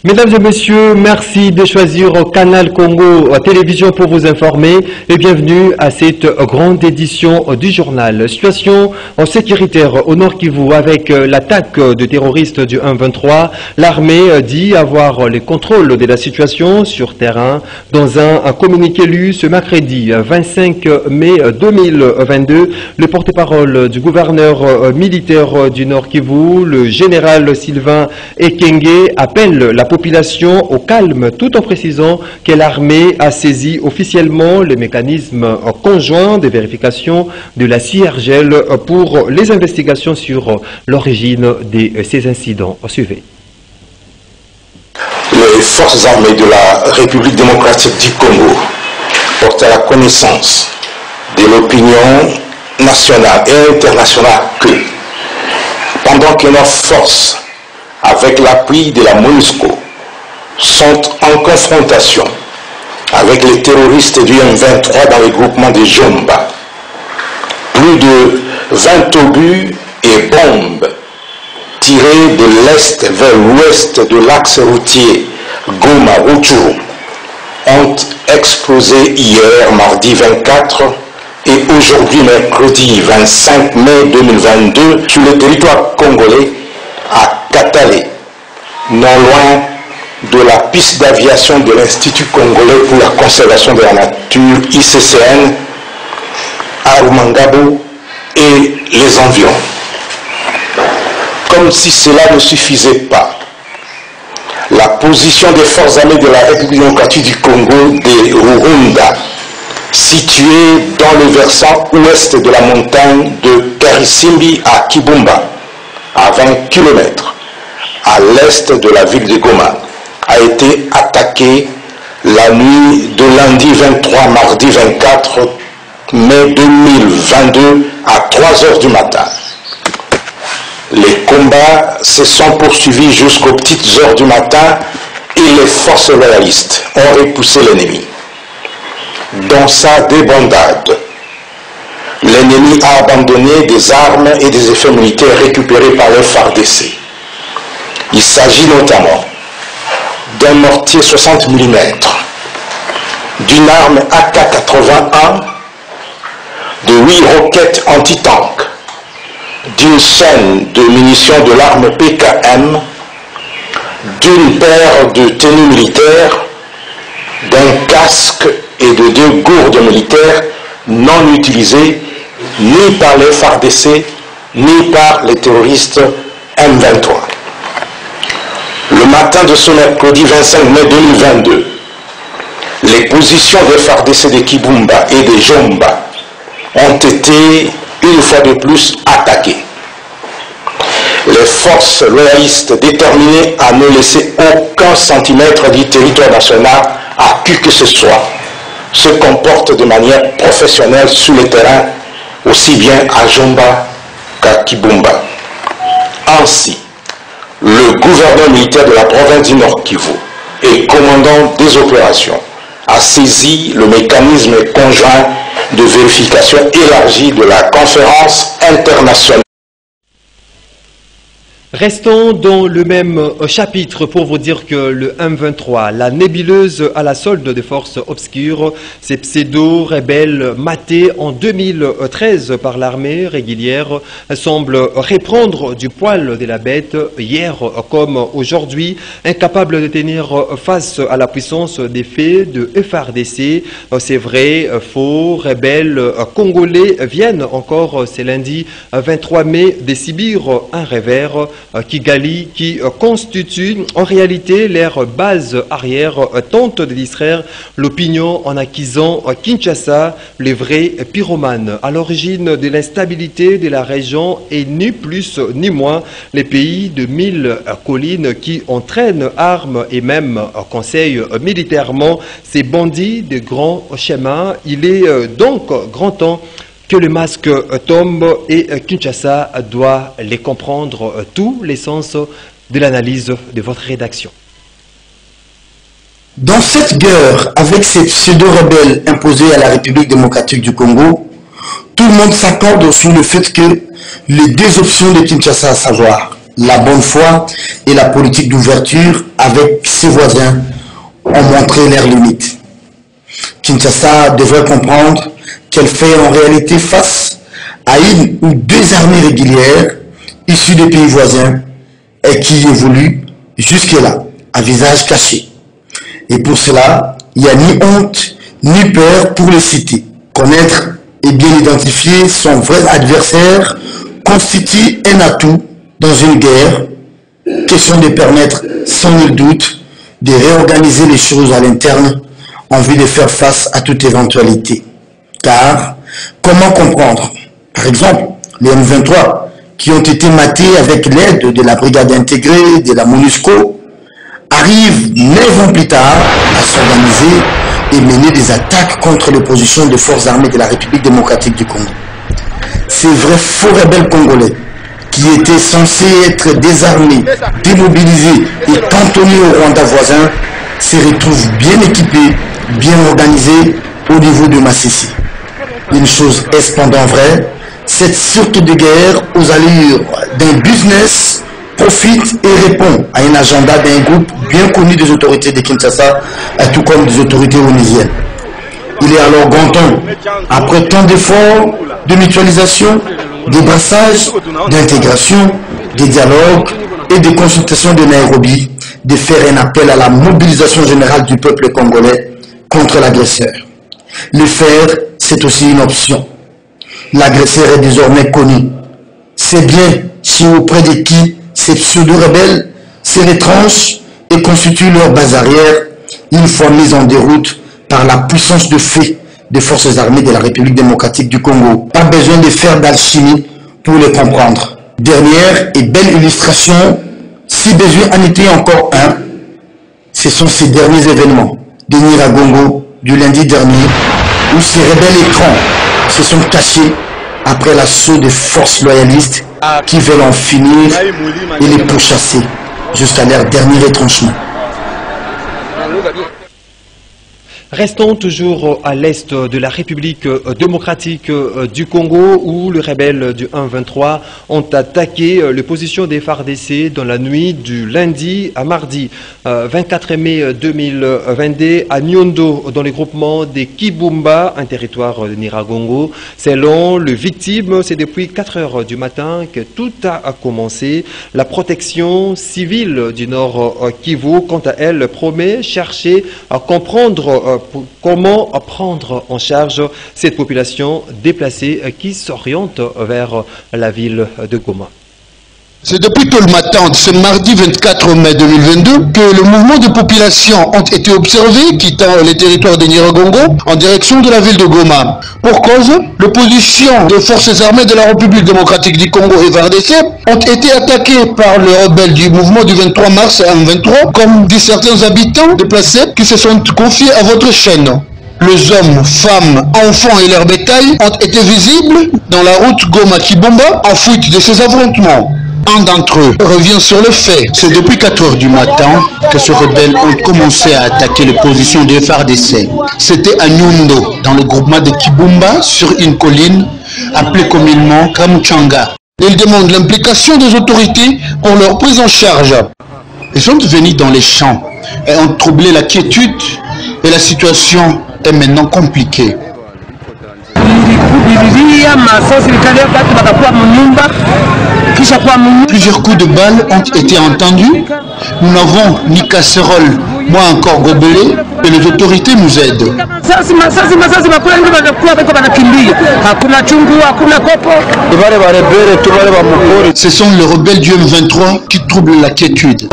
Mesdames et messieurs, merci de choisir Canal Congo Télévision pour vous informer et bienvenue à cette grande édition du journal. Situation sécuritaire au Nord Kivu avec l'attaque de terroristes du 1-23. L'armée dit avoir le contrôle de la situation sur terrain. Dans un communiqué lu ce mercredi 25 mai 2022, le porte-parole du gouverneur militaire du Nord Kivu, le général Sylvain Ekenge, appelle la population au calme tout en précisant que l'armée a saisi officiellement le mécanisme conjoint de vérification de la CIRGL pour les investigations sur l'origine de ces incidents. Suivez. Les forces armées de la République démocratique du Congo portent à la connaissance de l'opinion nationale et internationale que pendant que nos forces, avec l'appui de la MONUSCO, sont en confrontation avec les terroristes du M23 dans le groupement de Jomba. Plus de 20 obus et bombes tirés de l'est vers l'ouest de l'axe routier Goma-Rutshuru ont explosé hier, mardi 24, et aujourd'hui, mercredi 25 mai 2022, sur le territoire congolais, à Katale, non loin de la piste d'aviation de l'Institut congolais pour la conservation de la nature, ICCN, à Rumangabo et les environs. Comme si cela ne suffisait pas, la position des forces armées de la République démocratique du Congo de Rurunda, située dans le versant ouest de la montagne de Karisimbi à Kibumba, à 20 km à l'est de la ville de Goma, a été attaquée la nuit de lundi 23 mardi 24 mai 2022 à 3 heures du matin. Les combats se sont poursuivis jusqu'aux petites heures du matin et les forces loyalistes ont repoussé l'ennemi. Dans sa débandade, l'ennemi a abandonné des armes et des effets militaires récupérés par les FARDC. Il s'agit notamment d'un mortier 60 mm, d'une arme AK-81, de 8 roquettes anti-tank, d'une chaîne de munitions de l'arme PKM, d'une paire de tenues militaires, d'un casque et de 2 gourdes militaires non utilisées ni par les FARDC ni par les terroristes M23. Le matin de ce mercredi 25 mai 2022, les positions des FARDC de Kibumba et de Jomba ont été une fois de plus attaquées. Les forces loyalistes déterminées à ne laisser aucun centimètre du territoire national à qui que ce soit se comportent de manière professionnelle sur le terrain, aussi bien à Jomba qu'à Kibumba. Ainsi, le gouverneur militaire de la province du Nord Kivu et commandant des opérations a saisi le mécanisme conjoint de vérification élargie de la conférence internationale. Restons dans le même chapitre pour vous dire que le M23, la nébuleuse à la solde des forces obscures, ces pseudo-rebelles matés en 2013 par l'armée régulière, semblent reprendre du poil de la bête hier comme aujourd'hui, incapables de tenir face à la puissance des faits de FARDC. C'est vrai, faux, rebelles congolais viennent encore ce lundi 23 mai de subir un revers. Kigali, qui constitue en réalité leur base arrière, tente de distraire l'opinion en accusant Kinshasa, le vrai pyromane. À l'origine de l'instabilité de la région et ni plus ni moins les pays de 1000 collines qui entraînent armes et même conseillent militairement ces bandits de grands chemins. Il est donc grand temps que le masque tombe et Kinshasa doit les comprendre, tous les sens de l'analyse de votre rédaction. Dans cette guerre avec ces pseudo-rebelles imposés à la République démocratique du Congo, tout le monde s'accorde sur le fait que les deux options de Kinshasa, à savoir la bonne foi et la politique d'ouverture avec ses voisins ont montré leurs limites. Kinshasa devrait comprendre qu'elle fait en réalité face à une ou deux armées régulières issues des pays voisins et qui évoluent jusque-là à visage caché. Et pour cela, il n'y a ni honte ni peur pour les citer. Connaître et bien identifier son vrai adversaire constitue un atout dans une guerre. Question de permettre sans nul doute de réorganiser les choses à l'interne en vue de faire face à toute éventualité. Car, comment comprendre, par exemple, les M23 qui ont été matés avec l'aide de la brigade intégrée de la MONUSCO arrivent 9 ans plus tard à s'organiser et mener des attaques contre l'opposition des forces armées de la République démocratique du Congo. Ces vrais faux rebelles congolais qui étaient censés être désarmés, démobilisés et cantonnés au Rwanda voisin se retrouvent bien équipés, bien organisés au niveau de Masisi. Une chose est cependant vraie, cette sorte de guerre aux allures d'un business profite et répond à un agenda d'un groupe bien connu des autorités de Kinshasa, tout comme des autorités onusiennes. Il est alors grand temps, après tant d'efforts, de mutualisation, de brassage, d'intégration, de dialogue et de consultation de Nairobi, de faire un appel à la mobilisation générale du peuple congolais contre l'agresseur. Le faire, c'est aussi une option. L'agresseur est désormais connu. C'est bien si auprès de qui ces pseudo-rebelles se retranchent et constituent leur base arrière une fois mis en déroute par la puissance de fait des forces armées de la République démocratique du Congo. Pas besoin de faire d'alchimie pour le comprendre. Dernière et belle illustration, si besoin en était encore un, ce sont ces derniers événements de Nyiragongo du lundi dernier où ces rebelles écrans se sont cachés après l'assaut des forces loyalistes qui veulent en finir et les pourchasser jusqu'à leur dernier retranchement. Restons toujours à l'est de la République démocratique du Congo où les rebelles du 1-23 ont attaqué les positions des FARDC dans la nuit du lundi à mardi 24 mai 2022 à Nyondo dans le groupement des Kibumba, un territoire de Nyiragongo. Selon les victimes, c'est depuis 4 heures du matin que tout a commencé. La protection civile du Nord Kivu, quant à elle, promet chercher à comprendre comment prendre en charge cette population déplacée qui s'oriente vers la ville de Goma. C'est depuis tôt le matin de ce mardi 24 mai 2022 que le mouvement de population ont été observés quittant les territoires de Nyiragongo en direction de la ville de Goma. Pour cause, l'opposition des forces armées de la République démocratique du Congo et FARDC ont été attaquées par les rebelles du mouvement du 23 mars M23, comme disent certains habitants déplacés qui se sont confiés à votre chaîne. Les hommes, femmes, enfants et leur bétail ont été visibles dans la route Goma-Kibumba en fuite de ces affrontements. Un d'entre eux revient sur le fait. C'est depuis 4 heures du matin que ces rebelles ont commencé à attaquer les positions des FARDC. C'était à Nyondo, dans le groupement de Kibumba, sur une colline appelée communément Kamuchanga. Ils demandent l'implication des autorités pour leur prise en charge. Ils sont venus dans les champs et ont troublé la quiétude et la situation est maintenant compliquée. Plusieurs coups de balles ont été entendus. Nous n'avons ni casserole, moins encore gobelet, et les autorités nous aident. Ce sont les rebelles du M23 qui troublent la quiétude.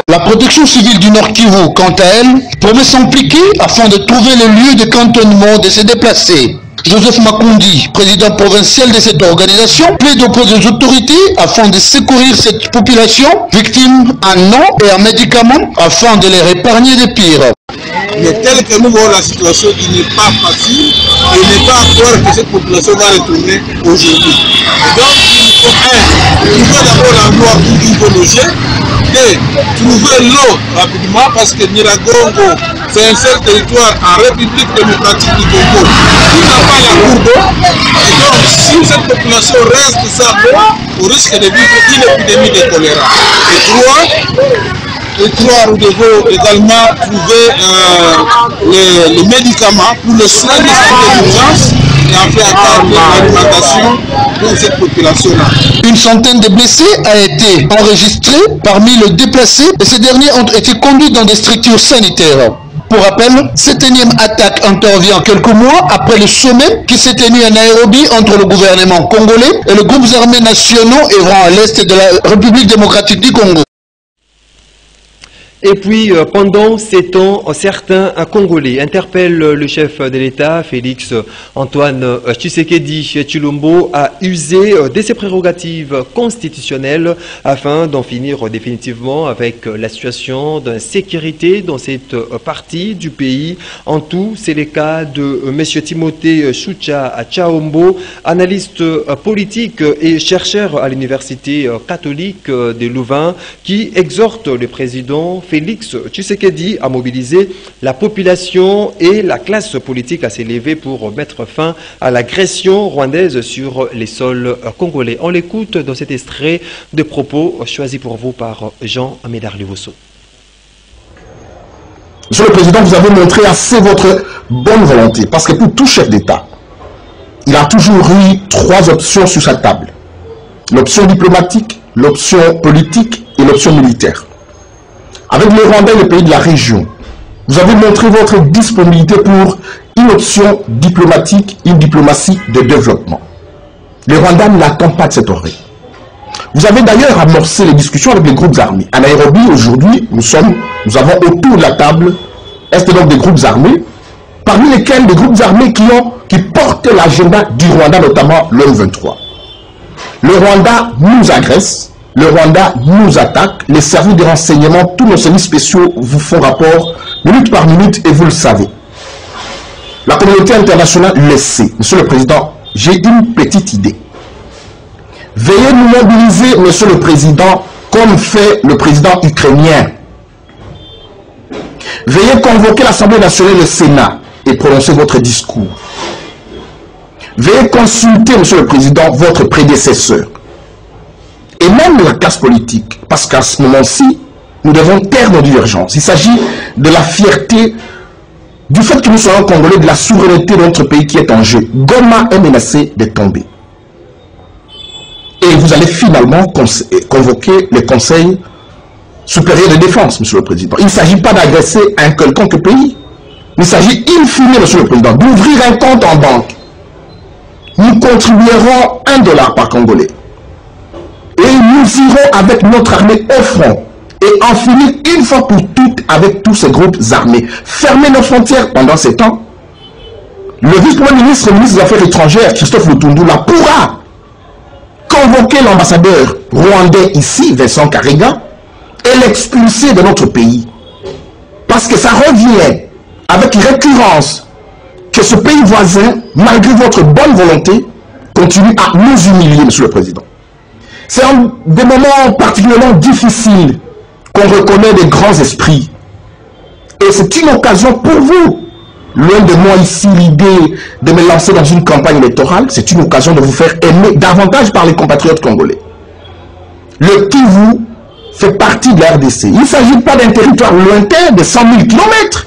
La protection civile du Nord Kivu, quant à elle, promet s'impliquer afin de trouver le lieu de cantonnement de ces déplacés. Joseph Makundi, président provincial de cette organisation, plaide auprès des autorités afin de secourir cette population, victime en eau et en médicaments, afin de les épargner des pires. Mais tel que nous voyons la situation, il n'est pas facile et il n'est pas à croire que cette population va retourner aujourd'hui. Donc il faut d'abord l'endroit où il faut loger. de trouver l'eau rapidement parce que Nyiragongo, c'est un seul territoire en République démocratique du Congo qui n'a pas la cour d'eau. Et donc, si cette population reste sans eau, on risque de vivre une épidémie de choléra. Et trois, nous devons également trouver les médicaments pour le soin des soins d'urgence et en fait attendre l'alimentation pour cette population-là. Une centaine de blessés a été enregistrée parmi les déplacés et ces derniers ont été conduits dans des structures sanitaires. Pour rappel, cette énième attaque intervient quelques mois après le sommet qui s'est tenu à Nairobi entre le gouvernement congolais et les groupes armés nationaux œuvrant à l'est de la République démocratique du Congo. Et puis, pendant ces temps, certains Congolais interpellent le chef de l'État, Félix Antoine Tshisekedi Tshilombo, à user de ses prérogatives constitutionnelles afin d'en finir définitivement avec la situation d'insécurité dans cette partie du pays. En tout, c'est le cas de M. Timothée Choucha Tchaombo, analyste politique et chercheur à l'Université catholique de Louvain, qui exhorte le président Félix Tshisekedi a mobilisé la population et la classe politique à s'élever pour mettre fin à l'agression rwandaise sur les sols congolais. On l'écoute dans cet extrait de propos choisis pour vous par Jean Médard Livosso. Monsieur le Président, vous avez montré assez votre bonne volonté, parce que pour tout chef d'État, il a toujours eu trois options sur sa table. L'option diplomatique, l'option politique et l'option militaire. Avec le Rwanda et les pays de la région, vous avez montré votre disponibilité pour une option diplomatique, une diplomatie de développement. Le Rwanda n'attend pas de cette oreille. Vous avez d'ailleurs amorcé les discussions avec les groupes armés. À Nairobi, aujourd'hui, nous avons autour de la table, donc des groupes armés, parmi lesquels des groupes armés qui portent l'agenda du Rwanda, notamment le M23. Le Rwanda nous agresse. Le Rwanda nous attaque, les services de renseignement, tous nos services spéciaux vous font rapport minute par minute et vous le savez. La communauté internationale le sait. Monsieur le Président, j'ai une petite idée. Veuillez nous mobiliser, Monsieur le Président, comme fait le président ukrainien. Veuillez convoquer l'Assemblée nationale et le Sénat et prononcer votre discours. Veuillez consulter, Monsieur le Président, votre prédécesseur. Et même la classe politique, parce qu'à ce moment-ci, nous devons taire nos divergences. Il s'agit de la fierté, du fait que nous soyons congolais, de la souveraineté de notre pays qui est en jeu. Goma est menacé de tomber. Et vous allez finalement convoquer le Conseil supérieur de défense, Monsieur le Président. Il ne s'agit pas d'agresser un quelconque pays. Il s'agit, in fine, Monsieur le Président, d'ouvrir un compte en banque. Nous contribuerons $1 par Congolais. Et nous irons avec notre armée au front et en finir une fois pour toutes avec tous ces groupes armés. Fermer nos frontières pendant ces temps. Le vice-premier ministre et ministre des Affaires étrangères, Christophe Lutundula, pourra convoquer l'ambassadeur rwandais ici, Vincent Karega, et l'expulser de notre pays. Parce que ça revient avec récurrence que ce pays voisin, malgré votre bonne volonté, continue à nous humilier, Monsieur le Président. C'est en des moments particulièrement difficiles qu'on reconnaît des grands esprits. Et c'est une occasion pour vous, loin de moi ici l'idée de me lancer dans une campagne électorale, c'est une occasion de vous faire aimer davantage par les compatriotes congolais. Le Kivu fait partie de la RDC. Il ne s'agit pas d'un territoire lointain de 100 000 km.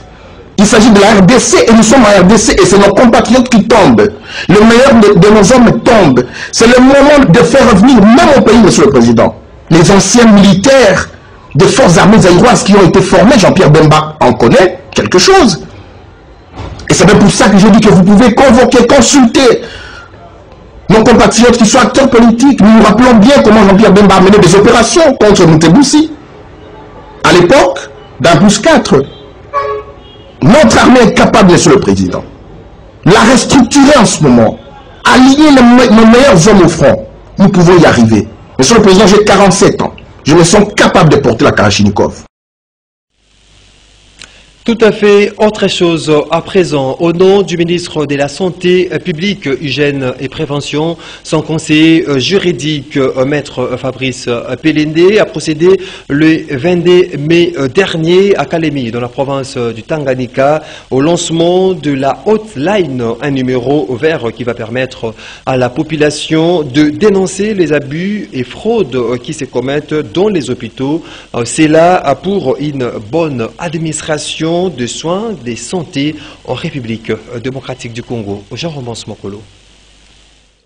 Il s'agit de la RDC et nous sommes en RDC et c'est nos compatriotes qui tombent. Le meilleur de nos hommes tombe. C'est le moment de faire revenir, même au pays, Monsieur le Président, les anciens militaires des forces armées zaïroises qui ont été formés. Jean-Pierre Bemba en connaît quelque chose. Et c'est bien pour ça que je dis que vous pouvez convoquer, consulter nos compatriotes qui sont acteurs politiques. Nous nous rappelons bien comment Jean-Pierre Bemba a mené des opérations contre Moutebousi. À l'époque, d'Ambus 4. Notre armée est capable, Monsieur le Président, la restructurer en ce moment, aligner nos meilleurs hommes au front. Nous pouvons y arriver. Monsieur le Président, j'ai 47 ans. Je me sens capable de porter la Kalachnikov. Tout à fait autre chose à présent. Au nom du ministre de la Santé publique, Hygiène et Prévention, son conseiller juridique, maître Fabrice Pelende, a procédé le 22 mai dernier à Kalemi, dans la province du Tanganyika, au lancement de la hotline, un numéro vert qui va permettre à la population de dénoncer les abus et fraudes qui se commettent dans les hôpitaux. C'est là pour une bonne administration de soins de santé en République démocratique du Congo. Jean-Romance Mokolo.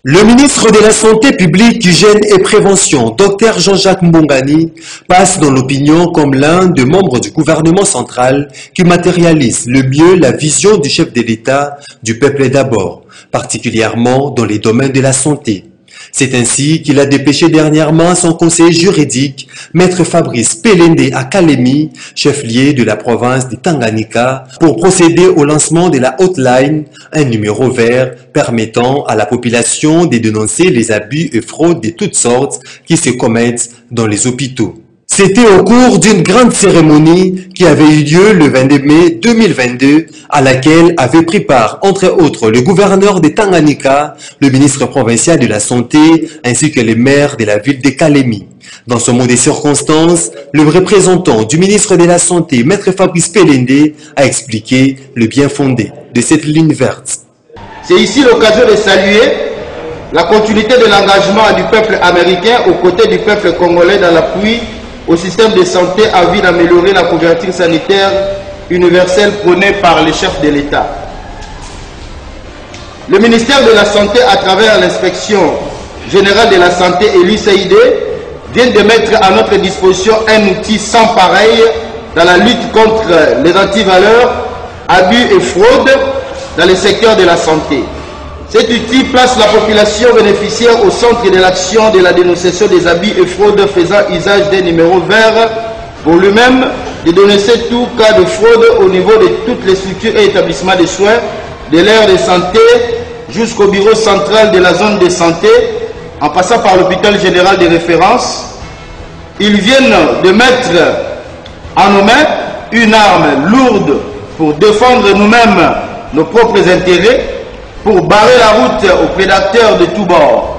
Le ministre de la Santé publique, Hygiène et Prévention, Dr Jean-Jacques Mbongani, passe dans l'opinion comme l'un des membres du gouvernement central qui matérialise le mieux la vision du chef de l'État, du peuple d'abord, particulièrement dans les domaines de la santé. C'est ainsi qu'il a dépêché dernièrement son conseiller juridique, maître Fabrice Pelende à Kalemi, chef-lieu de la province de Tanganyika, pour procéder au lancement de la hotline, un numéro vert permettant à la population de dénoncer les abus et fraudes de toutes sortes qui se commettent dans les hôpitaux. C'était au cours d'une grande cérémonie qui avait eu lieu le 22 mai 2022, à laquelle avait pris part, entre autres, le gouverneur de Tanganyika, le ministre provincial de la Santé, ainsi que les maires de la ville de Kalemi. Dans ce mot des circonstances, le représentant du ministre de la Santé, maître Fabrice Pelende, a expliqué le bien fondé de cette ligne verte. C'est ici l'occasion de saluer la continuité de l'engagement du peuple américain aux côtés du peuple congolais dans l'appui au système de santé à vue d'améliorer la couverture sanitaire universelle prônée par les chefs de l'État. Le ministère de la Santé, à travers l'inspection générale de la santé et l'UCID, vient de mettre à notre disposition un outil sans pareil dans la lutte contre les antivaleurs, abus et fraudes dans le secteur de la santé. Cet outil place la population bénéficiaire au centre de l'action de la dénonciation des abus et fraudes, faisant usage d'un numéro vert pour lui-même de dénoncer tout cas de fraude au niveau de toutes les structures et établissements de soins, de l'aire de santé jusqu'au bureau central de la zone de santé, en passant par l'hôpital général de référence. Ils viennent de mettre en nos mains une arme lourde pour défendre nous-mêmes nos propres intérêts, pour barrer la route aux prédateurs de tous bords.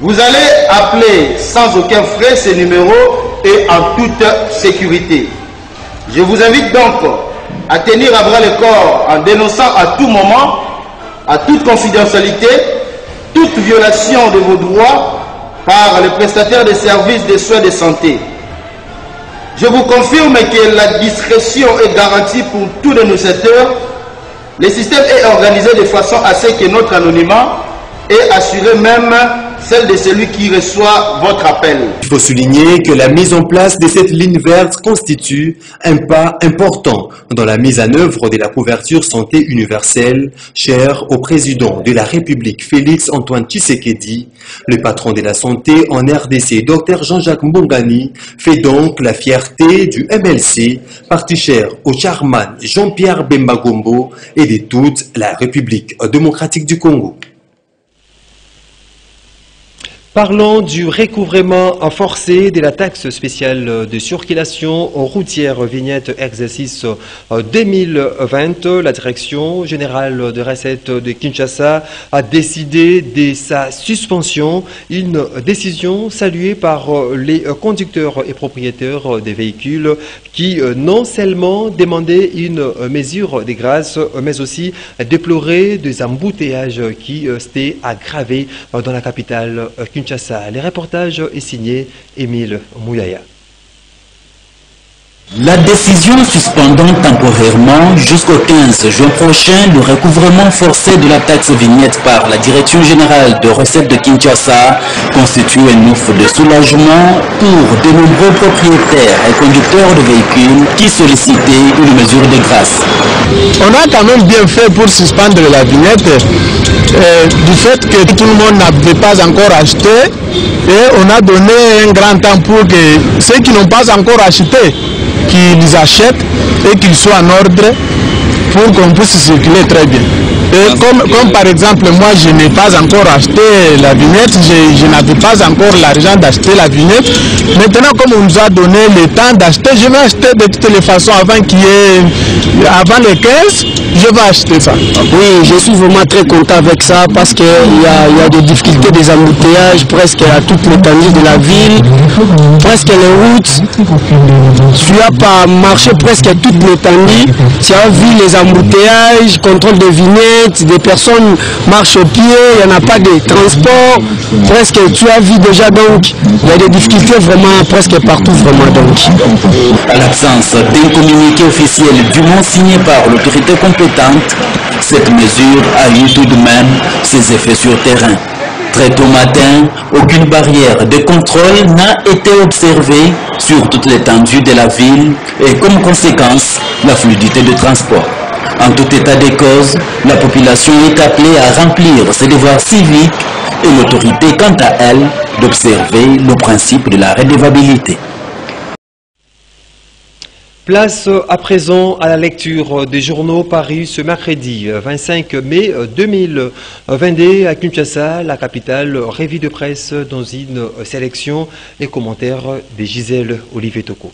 Vous allez appeler sans aucun frais ces numéros et en toute sécurité. Je vous invite donc à tenir à bras le corps en dénonçant à tout moment, à toute confidentialité, toute violation de vos droits par les prestataires de services de soins de santé. Je vous confirme que la discrétion est garantie pour tous les dénonciateurs. Le système est organisé de façon à ce que notre anonymat est assuré, même celle de celui qui reçoit votre appel. Il faut souligner que la mise en place de cette ligne verte constitue un pas important dans la mise en œuvre de la couverture santé universelle, chère au président de la République Félix Antoine Tshisekedi. Le patron de la santé en RDC, Dr Jean-Jacques Mbongani, fait donc la fierté du MLC, parti cher au chairman Jean-Pierre Bemba Gombo et de toute la République démocratique du Congo. Parlons du recouvrement forcé de la taxe spéciale de circulation routière vignette exercice 2020. La direction générale de recettes de Kinshasa a décidé de sa suspension, une décision saluée par les conducteurs et propriétaires des véhicules qui non seulement demandaient une mesure de grâce, mais aussi déploraient des embouteillages qui s'étaient aggravés dans la capitale Kinshasa. Les reportages est signé Émile Mouyaya. La décision suspendant temporairement jusqu'au 15 juin prochain le recouvrement forcé de la taxe vignette par la Direction générale de recettes de Kinshasa constitue un offre de soulagement pour de nombreux propriétaires et conducteurs de véhicules qui sollicitaient une mesure de grâce. On a quand même bien fait pour suspendre la vignette du fait que tout le monde n'avait pas encore acheté et on a donné un grand temps pour que ceux qui n'ont pas encore acheté qu'ils achètent et qu'ils soient en ordre pour qu'on puisse circuler très bien. Et comme par exemple, moi je n'ai pas encore acheté la vignette, je n'avais pas encore l'argent d'acheter la vignette. Maintenant, comme on nous a donné le temps d'acheter, je vais acheter de toutes les façons avant les 15, je vais acheter ça. Oui, je suis vraiment très content avec ça parce qu'il y a des difficultés, des embouteillages presque à toute l'étendue de la ville, presque les routes. Tu n'as pas marché presque toute l'étendue, tu as vu les embouteillages, contrôle de vignettes, des personnes marchent au pied, il n'y en a pas de transport, presque tu as vu déjà donc, il y a des difficultés vraiment presque partout vraiment donc. À l'absence d'un communiqué officiel du moins signé par l'autorité compétente, cette mesure a eu tout de même ses effets sur terrain. Très tôt matin, aucune barrière de contrôle n'a été observée sur toute l'étendue de la ville et comme conséquence, la fluidité de transport. En tout état de cause, la population est appelée à remplir ses devoirs civiques et l'autorité, quant à elle, d'observer le principe de la redevabilité. Place à présent à la lecture des journaux parus ce mercredi 25 mai 2022 à Kinshasa, la capitale. Revue de presse dans une sélection et commentaires de Gisèle Olivier Toko.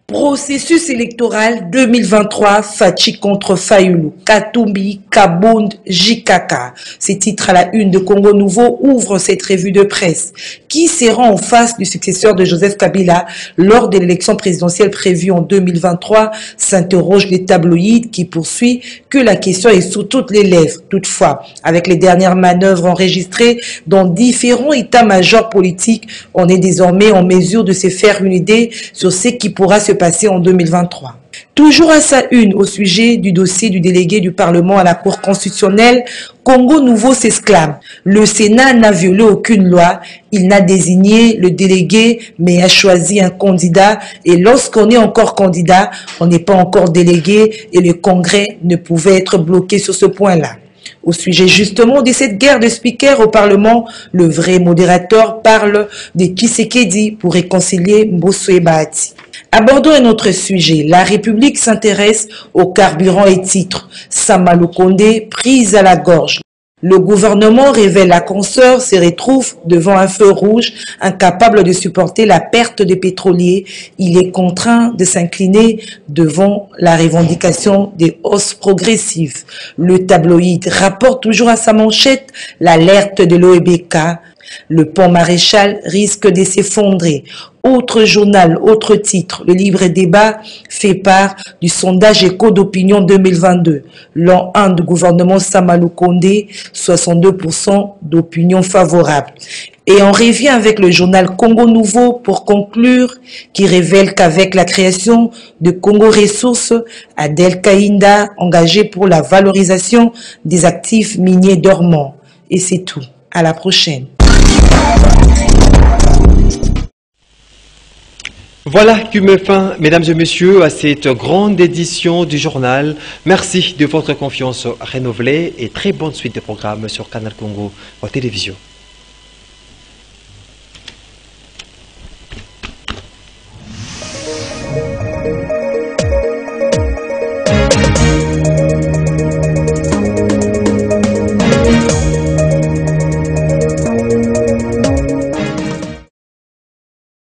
Processus électoral 2023, Fachi contre Fayulu, Katumbi, Kabund, Jikaka. Ces titres à la une de Congo Nouveau ouvrent cette revue de presse. Qui sera en face du successeur de Joseph Kabila lors de l'élection présidentielle prévue en 2023, s'interroge les tabloïds qui poursuit que la question est sous toutes les lèvres. Toutefois, avec les dernières manœuvres enregistrées dans différents états-majors politiques, on est désormais en mesure de se faire une idée sur ce qui pourra se passer en 2023. Toujours à sa une au sujet du dossier du délégué du Parlement à la Cour constitutionnelle, Congo Nouveau s'exclame. Le Sénat n'a violé aucune loi, il n'a désigné le délégué mais a choisi un candidat et lorsqu'on est encore candidat, on n'est pas encore délégué et le Congrès ne pouvait être bloqué sur ce point-là. Au sujet justement de cette guerre de speakers au Parlement, le vrai modérateur parle de Tshisekedi pour réconcilier Mbosso et Bahati. Abordons un autre sujet. La République s'intéresse au carburant et titre. Samalou Kondé prise à la gorge. Le gouvernement révèle la consoeur se retrouve devant un feu rouge, incapable de supporter la perte des pétroliers. Il est contraint de s'incliner devant la revendication des hausses progressives. Le tabloïd rapporte toujours à sa manchette l'alerte de l'OEBK. Le pont Maréchal risque de s'effondrer. Autre journal, autre titre, le Libre Débat fait part du sondage Éco d'opinion 2022. L'an 1 du gouvernement Samalou Kondé, 62% d'opinion favorable. Et on revient avec le journal Congo Nouveau pour conclure, qui révèle qu'avec la création de Congo Ressources, Adel Kainda engagé pour la valorisation des actifs miniers dormants. Et c'est tout. À la prochaine. Voilà qui met fin, mesdames et messieurs, à cette grande édition du journal. Merci de votre confiance renouvelée et très bonne suite de programmes sur Canal Congo, télévision.